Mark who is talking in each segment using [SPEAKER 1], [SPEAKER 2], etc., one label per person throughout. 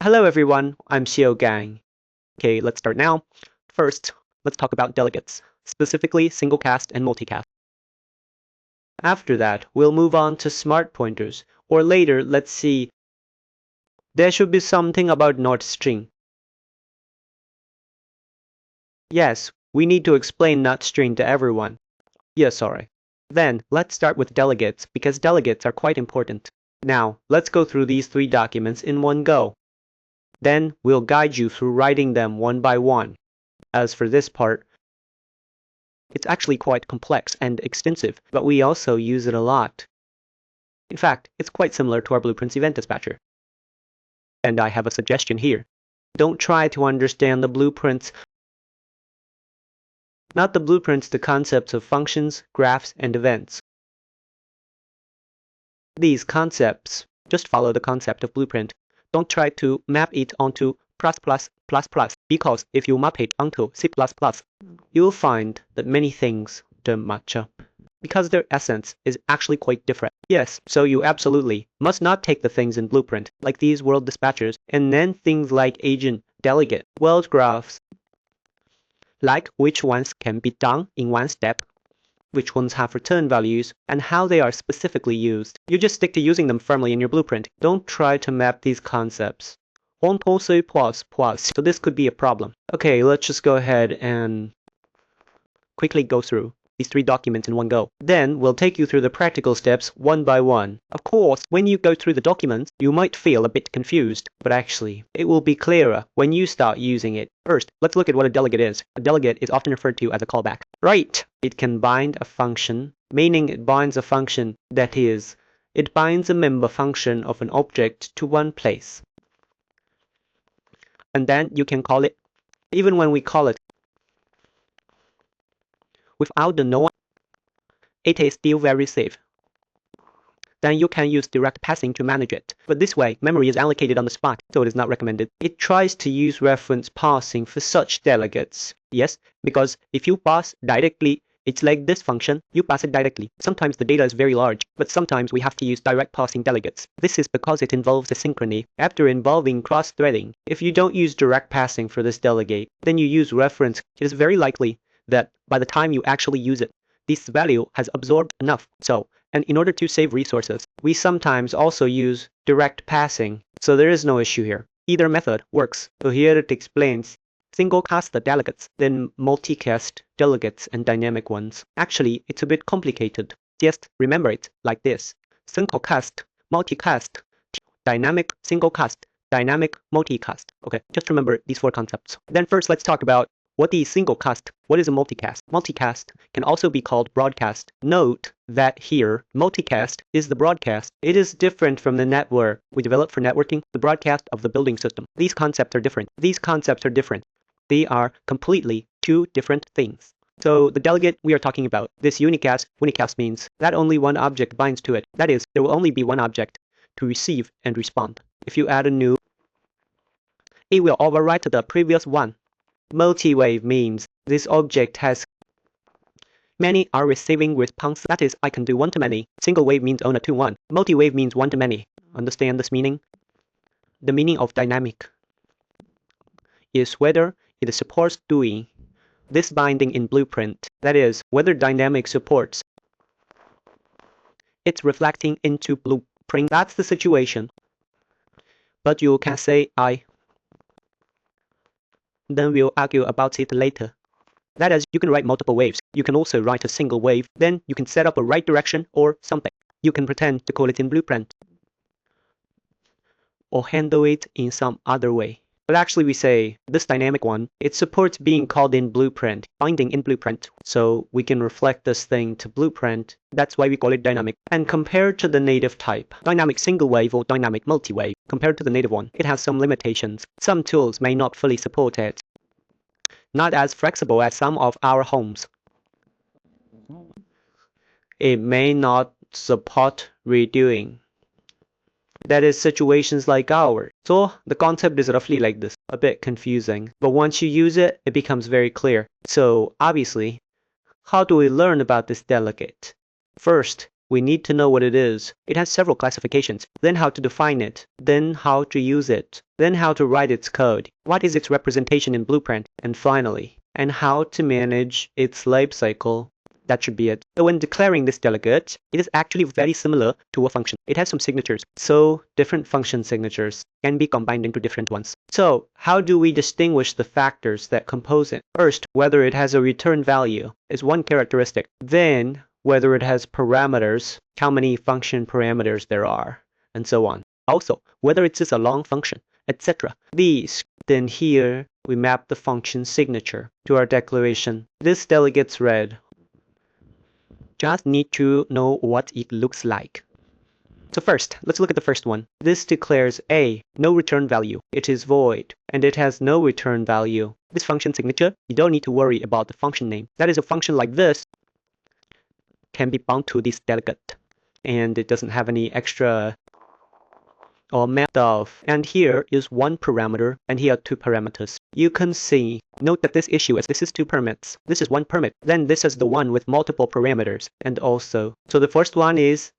[SPEAKER 1] Hello everyone, I'm Xiao Gang. Okay, let's start now. First, let's talk about delegates, specifically single cast and multicast. After that, we'll move on to smart pointers, or later, let's see. There should be something about not string. Yes, we need to explain not string to everyone. Yeah, sorry. Then, let's start with delegates, because delegates are quite important. Now, let's go through these three documents in one go. Then, we'll guide you through writing them one by one. As for this part, it's actually quite complex and extensive, but we also use it a lot. In fact, it's quite similar to our Blueprints event dispatcher. And I have a suggestion here. Don't try to understand the blueprints. Not the blueprints, the concepts of functions, graphs, and events. These concepts, just follow the concept of blueprint. Don't try to map it onto ++++, because if you map it onto C++, you'll find that many things don't match up, because their essence is actually quite different. Yes, so you absolutely must not take the things in Blueprint, like these world dispatchers, and then things like agent, delegate, world graphs, like which ones can be done in one step, which ones have return values, and how they are specifically used. You just stick to using them firmly in your Blueprint. Don't try to map these concepts. So this could be a problem. Okay, let's just go ahead and quickly go through these three documents in one go. Then we'll take you through the practical steps one by one. Of course, when you go through the documents, you might feel a bit confused, but actually, it will be clearer when you start using it. First, let's look at what a delegate is. A delegate is often referred to as a callback. Right, it can bind a function, meaning it binds a function, that is, it binds a member function of an object to one place. And then you can call it, even when we call it without the no, it is still very safe. Then you can use direct passing to manage it. But this way, memory is allocated on the spot, so it is not recommended. It tries to use reference passing for such delegates. Yes, because if you pass directly, it's like this function, you pass it directly. Sometimes the data is very large, but sometimes we have to use direct passing delegates. This is because it involves asynchrony. After involving cross-threading, if you don't use direct passing for this delegate, then you use reference. It is very likely that by the time you actually use it, this value has absorbed enough. And in order to save resources, we sometimes also use direct passing. So there is no issue here. Either method works. So here it explains single cast delegates, then multicast delegates and dynamic ones. Actually, it's a bit complicated. Just remember it like this. Single cast, multicast, dynamic, single cast, dynamic, multicast. Okay, just remember these four concepts. Then first let's talk about what is single cast? What is a multicast? Multicast can also be called broadcast. Note that here, multicast is the broadcast. It is different from the network we developed for networking, the broadcast of the building system. These concepts are different. They are completely two different things. So the delegate we are talking about, this unicast means that only one object binds to it. That is, there will only be one object to receive and respond. If you add a new, it will overwrite the previous one. Multi-wave means this object has many are receiving response. That is, I can do one-to-many. Single wave means on a 2-1. Multi-wave means one-to-many. Understand this meaning? The meaning of dynamic is whether it supports doing this binding in Blueprint. That is, whether dynamic supports it's reflecting into Blueprint. That's the situation. But you can say I. Then we'll argue about it later. That is, you can write multiple waves. You can also write a single wave. Then you can set up a right direction or something. You can pretend to call it in Blueprint, or handle it in some other way. But actually we say, this dynamic one, it supports being called in Blueprint, binding in Blueprint. So we can reflect this thing to Blueprint. That's why we call it dynamic. And compared to the native type, dynamic single wave or dynamic multi-wave, compared to the native one, it has some limitations. Some tools may not fully support it. Not as flexible as some of our homes. It may not support redoing. That is situations like ours. So the concept is roughly like this, a bit confusing. But once you use it, it becomes very clear. So obviously, how do we learn about this delegate? First, we need to know what it is. It has several classifications, then how to define it, then how to use it, then how to write its code, what is its representation in Blueprint, and finally, and how to manage its life cycle. That should be it. So when declaring this delegate, it is actually very similar to a function. It has some signatures, so different function signatures can be combined into different ones. So how do we distinguish the factors that compose it? First, whether it has a return value is one characteristic. Then, whether it has parameters, how many function parameters there are, and so on. Also, whether it is a long function, etc. These. Then here, we map the function signature to our declaration. This delegate's read. Just need to know what it looks like. So first, let's look at the first one. This declares A, no return value. It is void, and it has no return value. This function signature, you don't need to worry about the function name. That is, a function like this can be bound to this delegate, and it doesn't have any extra or map of. And here is one parameter, and here are two parameters. You can see, note that this issue is this is two permits. This is one permit. Then this is the one with multiple parameters. And also, so the first one is,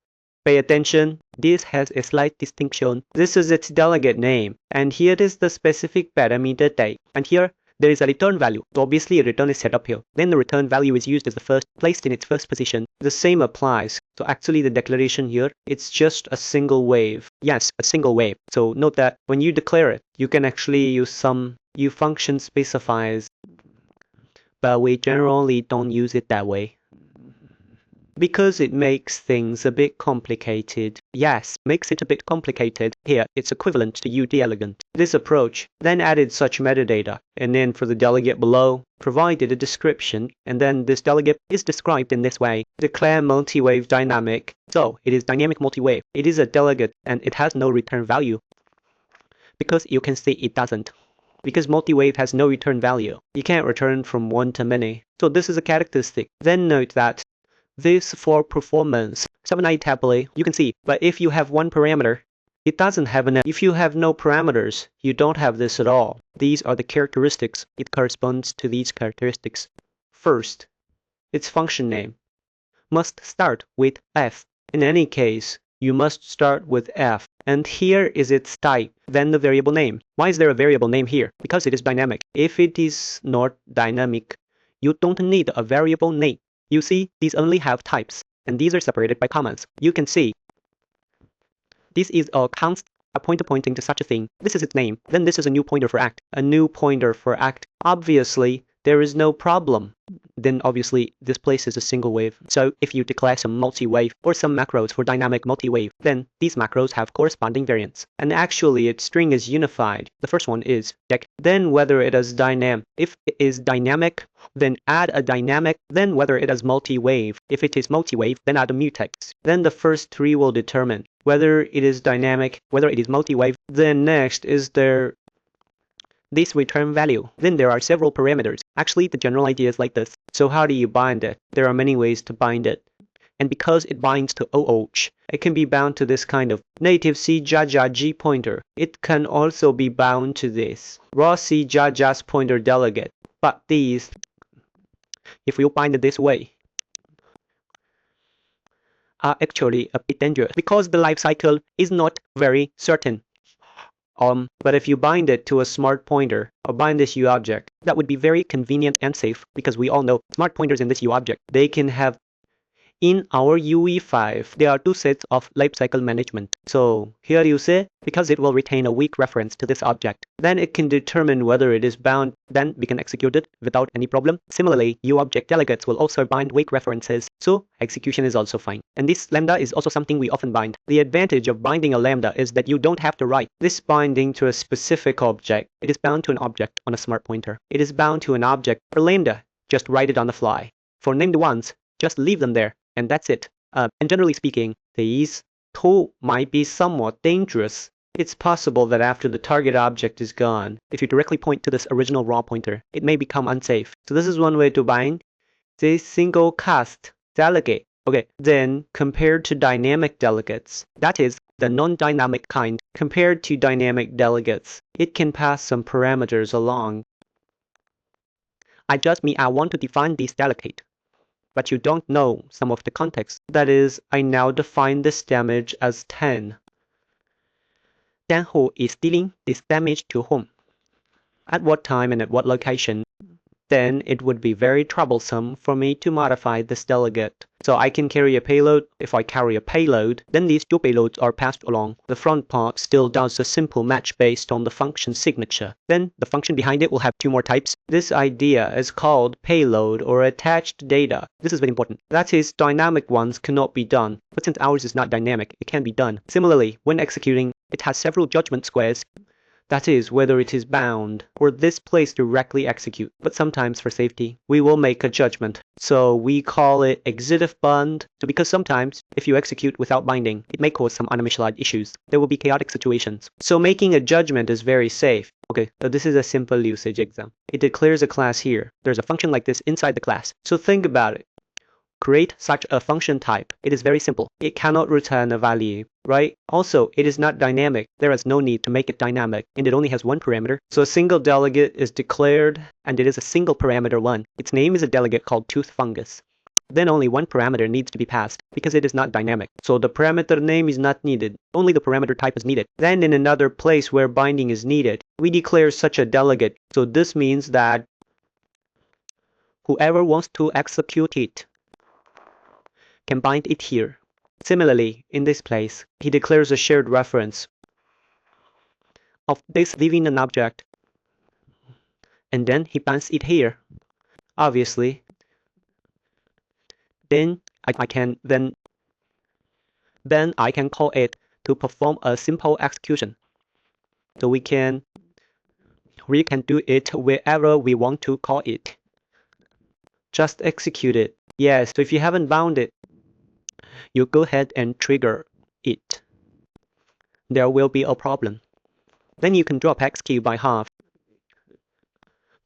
[SPEAKER 1] pay attention, this has a slight distinction. This is its delegate name, and here is the specific parameter type. And here, there is a return value. So obviously a return is set up here. Then the return value is used as the first, placed in its first position. The same applies. So actually the declaration here, it's just a single wave. Yes, a single wave. So note that when you declare it, you can actually use some ufunction specifies, but we generally don't use it that way, because it makes things a bit complicated. Yes, makes it a bit complicated. Here, it's equivalent to udelegate. This approach then added such metadata, and then for the delegate below, provided a description, and then this delegate is described in this way. Declare multi-wave dynamic. So, it is dynamic multi-wave. It is a delegate, and it has no return value, because you can see it doesn't. Because multi-wave has no return value. You can't return from one to many. So this is a characteristic. Then note that this for performance, 7i tablet, you can see, but if you have one parameter, it doesn't have an. If you have no parameters, you don't have this at all. These are the characteristics. It corresponds to these characteristics. First, its function name must start with f. In any case, you must start with f. And here is its type, then the variable name. Why is there a variable name here? Because it is dynamic. If it is not dynamic, you don't need a variable name. You see, these only have types, and these are separated by commas. You can see, this is a const, a pointer pointing to such a thing. This is its name. Then this is a new pointer for act. A new pointer for act. Obviously, there is no problem. Then obviously, this place is a single wave. So if you declare some multi-wave or some macros for dynamic multi-wave, then these macros have corresponding variants. And actually, its string is unified. The first one is dec. Then whether it is dynamic. If it is dynamic, then add a dynamic. Then whether it is multi-wave. If it is multi-wave, then add a mutex. Then the first three will determine whether it is dynamic, whether it is multi-wave. Then next is there this return value. Then there are several parameters. Actually, the general idea is like this. So how do you bind it? There are many ways to bind it. And because it binds to OOH, it can be bound to this kind of native C Jaja G pointer. It can also be bound to this raw C Jaja's pointer delegate. But these, if you bind it this way, are actually a bit dangerous because the life cycle is not very certain. But if you bind it to a smart pointer or bind this UObject, that would be very convenient and safe, because we all know smart pointers in this UObject, they can have, in our UE5, there are two sets of lifecycle management. So here you say, because it will retain a weak reference to this object, then it can determine whether it is bound, then we can execute it without any problem. Similarly, UObject delegates will also bind weak references, so execution is also fine. And this lambda is also something we often bind. The advantage of binding a lambda is that you don't have to write this binding to a specific object. It is bound to an object on a smart pointer. It is bound to an object. For lambda, just write it on the fly. For named ones, just leave them there. And that's it. And generally speaking, these two might be somewhat dangerous. It's possible that after the target object is gone, if you directly point to this original raw pointer, it may become unsafe. So this is one way to bind this single cast delegate. Okay, then compared to dynamic delegates, that is the non-dynamic kind, compared to dynamic delegates, it can pass some parameters along. I want to define this delegate. but you don't know some of the context. That is, I now define this damage as 10. Then who is dealing this damage to whom? At what time and at what location? Then it would be very troublesome for me to modify this delegate. So I can carry a payload. If I carry a payload, then these two payloads are passed along. The front part still does a simple match based on the function signature. Then the function behind it will have two more types. This idea is called payload or attached data. This is very important. That is, dynamic ones cannot be done. But since ours is not dynamic, it can be done. Similarly, when executing, it has several judgment squares. That is, whether it is bound or this place directly execute. But sometimes for safety, we will make a judgment. So we call it exit if bound. So because sometimes, if you execute without binding, it may cause some uninitialized issues. There will be chaotic situations. So making a judgment is very safe. Okay, so this is a simple usage example. It declares a class here. There's a function like this inside the class. So think about it. Create such a function type. It is very simple. It cannot return a value, right? Also, it is not dynamic. There is no need to make it dynamic, and it only has one parameter. So a single delegate is declared, and it is a single parameter one. Its name is a delegate called tooth fungus. Then only one parameter needs to be passed, because it is not dynamic. So the parameter name is not needed. Only the parameter type is needed. Then in another place where binding is needed, we declare such a delegate. So this means that whoever wants to execute it can bind it here. Similarly, in this place, he declares a shared reference of this leaving an object, and then he binds it here. Obviously, then I can call it to perform a simple execution. So we can do it wherever we want to call it. Just execute it. Yes, so if you haven't bound it, you go ahead and trigger it. There will be a problem. Then you can drop XQ by half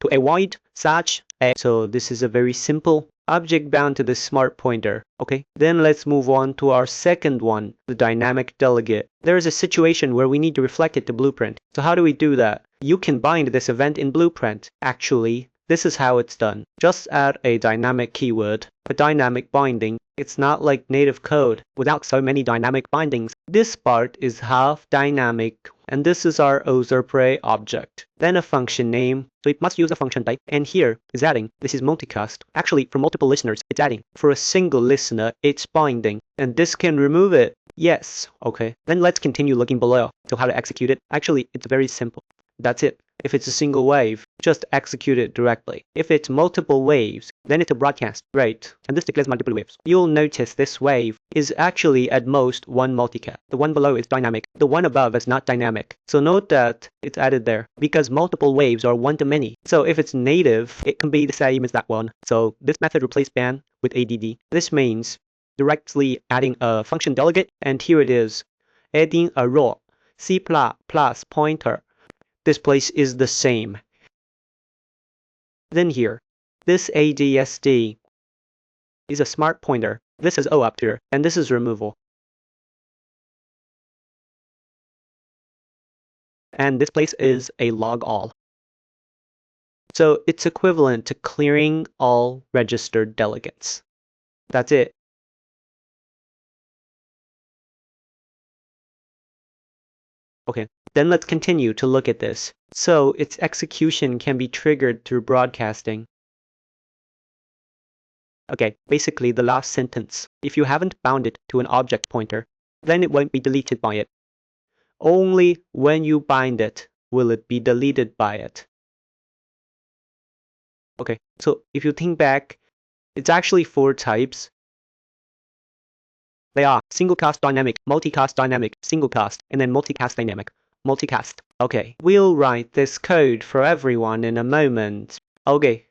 [SPEAKER 1] to avoid such a. So this is a very simple object bound to the smart pointer. Okay, then let's move on to our second one, the dynamic delegate. There is a situation where we need to reflect it to Blueprint. So how do we do that? You can bind this event in Blueprint. Actually, this is how it's done. Just add a dynamic keyword, a dynamic binding. It's not like native code without so many dynamic bindings. This part is half dynamic, and this is our overwrite object. Then a function name, so it must use a function type. And here is adding. This is multicast. Actually, for multiple listeners, it's adding. For a single listener, it's binding. And this can remove it. Yes. Okay. Then let's continue looking below. So how to execute it? Actually, it's very simple. That's it. If it's a single wave, just execute it directly. If it's multiple waves, then it's a broadcast. Great. And this declares multiple waves. You'll notice this wave is actually at most one multicast. The one below is dynamic. The one above is not dynamic. So note that it's added there because multiple waves are one to many. So if it's native, it can be the same as that one. So this method replaces ban with ADD. This means directly adding a function delegate, and here it is, adding a raw C++ pointer. This place is the same. Then here, this ADSD is a smart pointer. This is O up here, and this is removal. And this place is a log all. So it's equivalent to clearing all registered delegates. That's it. Okay, then let's continue to look at this. So its execution can be triggered through broadcasting. Okay, basically the last sentence. If you haven't bound it to an object pointer, then it won't be deleted by it. Only when you bind it will it be deleted by it. Okay, so if you think back, it's actually 4 types. They are single cast dynamic, multicast dynamic, single cast, and then multicast dynamic. Multicast. Okay, we'll write this code for everyone in a moment. Okay,